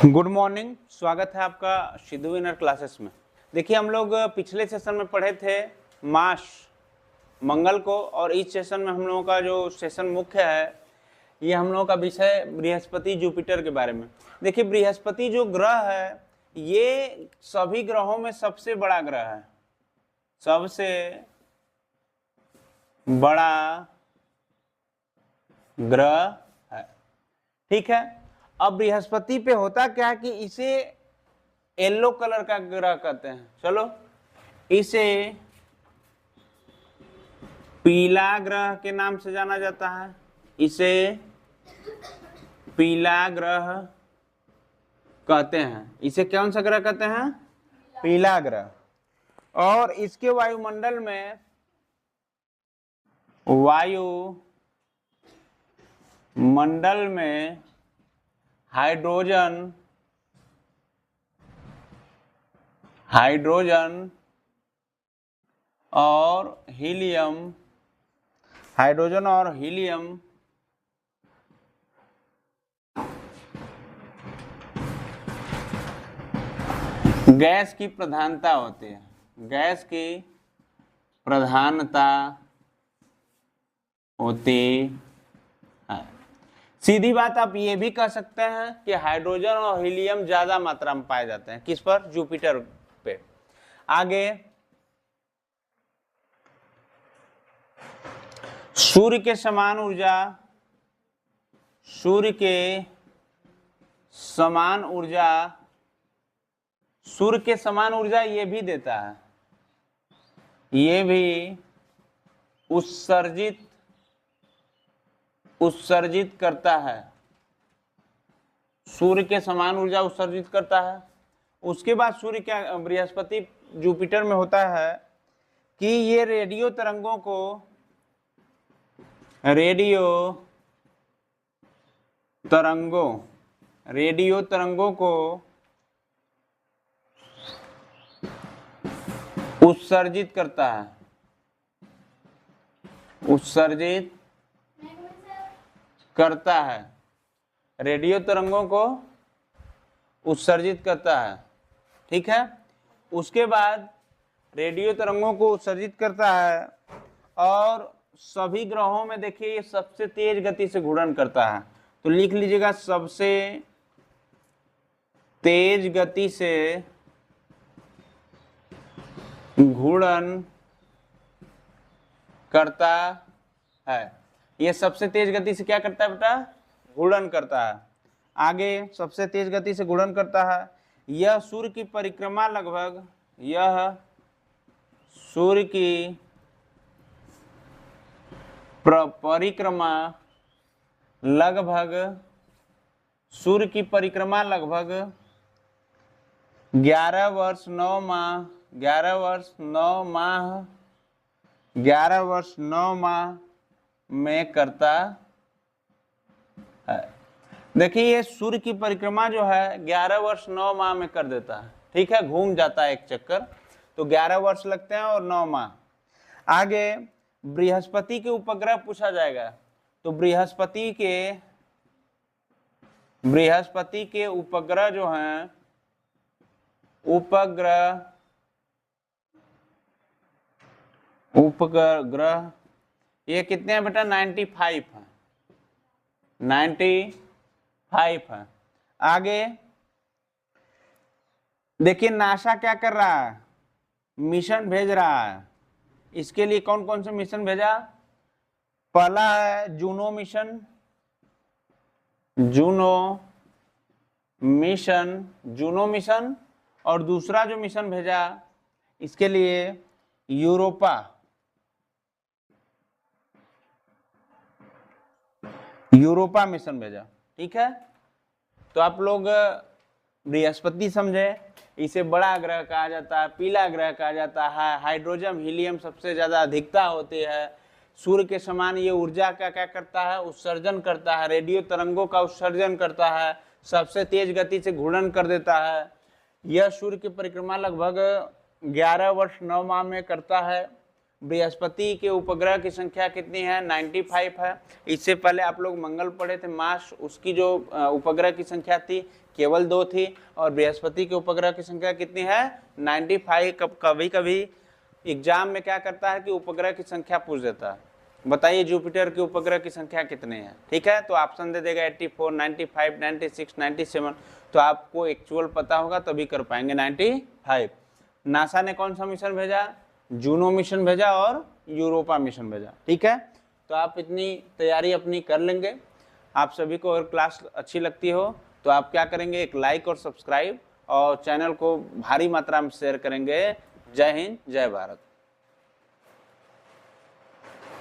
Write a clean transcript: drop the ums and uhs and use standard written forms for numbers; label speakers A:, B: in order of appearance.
A: Good morning, स्वागत है आपका सिद्धू इनर क्लासेस में। देखिए, हम लोग पिछले सेशन में पढ़े थे मास मंगल को, और इस सेशन में हम लोगों का जो सेशन मुख्य है ये हम लोगों का विषय बृहस्पति जुपिटर के बारे में। देखिए, बृहस्पति जो ग्रह है ये सभी ग्रहों में सबसे बड़ा ग्रह है, सबसे बड़ा ग्रह है। ठीक है, अब बृहस्पति पे होता क्या है कि इसे येलो कलर का ग्रह कहते हैं। चलो, इसे पीला ग्रह के नाम से जाना जाता है, इसे पीला ग्रह कहते हैं। इसे कौन सा ग्रह कहते हैं? पीला ग्रह। और इसके वायुमंडल में हाइड्रोजन और हीलियम गैस की प्रधानता होती है। गैस की प्रधानता होती है। सीधी बात, आप ये भी कह सकते हैं कि हाइड्रोजन और हीलियम ज्यादा मात्रा में पाए जाते हैं। किस पर? जुपिटर पे। आगे, सूर्य के समान ऊर्जा ये भी देता है, ये भी उत्सर्जित करता है। सूर्य के समान ऊर्जा उत्सर्जित करता है। उसके बाद सूर्य क्या, बृहस्पति जुपिटर में होता है कि ये रेडियो तरंगों को उत्सर्जित करता है। रेडियो तरंगों को उत्सर्जित करता है। ठीक है, उसके बाद रेडियो तरंगों को उत्सर्जित करता है और सभी ग्रहों में देखिए ये सबसे तेज गति से घूर्णन करता है। तो लिख लीजिएगा, सबसे तेज गति से घूर्णन करता है। ये सबसे तेज गति से क्या करता है बेटा? घूर्णन करता है। आगे, सबसे तेज गति से घूर्णन करता है। यह सूर्य की परिक्रमा लगभग 11 वर्ष 9 माह में करता है। देखिए, ये सूर्य की परिक्रमा जो है 11 वर्ष 9 माह में कर देता है। ठीक है, घूम जाता है एक चक्कर, तो 11 वर्ष लगते हैं और 9 माह। आगे, बृहस्पति के उपग्रह पूछा जाएगा, तो बृहस्पति के उपग्रह जो हैं, उपग्रह ये कितने हैं बेटा? 95 है। 95 है। आगे देखिए, नासा क्या कर रहा है? मिशन भेज रहा है। इसके लिए कौन कौन से मिशन भेजा? पहला है जूनो मिशन, और दूसरा जो मिशन भेजा इसके लिए यूरोपा मिशन भेजा। ठीक है, तो आप लोग बृहस्पति समझे, इसे बड़ा ग्रह कहा जाता है, पीला ग्रह कहा जाता है। हाइड्रोजन हीलियम सबसे ज्यादा अधिकता होती है। सूर्य के समान ये ऊर्जा का क्या करता है? उत्सर्जन करता है। रेडियो तरंगों का उत्सर्जन करता है। सबसे तेज गति से घूर्णन कर देता है। यह सूर्य की परिक्रमा लगभग 11 वर्ष 9 माह में करता है। बृहस्पति के उपग्रह की संख्या कितनी है, 95 है। इससे पहले आप लोग मंगल पढ़े थे, मार्स, उसकी जो उपग्रह की संख्या थी केवल 2 थी, और बृहस्पति के उपग्रह की संख्या कितनी है, 95। कभी कभी एग्जाम में क्या करता है कि उपग्रह की संख्या पूछ देता है, बताइए जुपिटर के उपग्रह की संख्या कितनी है। ठीक है, तो ऑप्शन दे देगा 84, 95, 96, 97। तो आपको एक्चुअल पता होगा तभी कर पाएंगे 95। नासा ने कौन सा मिशन भेजा, जूनो मिशन भेजा और यूरोपा मिशन भेजा। ठीक है, तो आप इतनी तैयारी अपनी कर लेंगे। आप सभी को अगर क्लास अच्छी लगती हो तो आप क्या करेंगे, एक लाइक और सब्सक्राइब, और चैनल को भारी मात्रा में शेयर करेंगे। जय हिंद, जय भारत।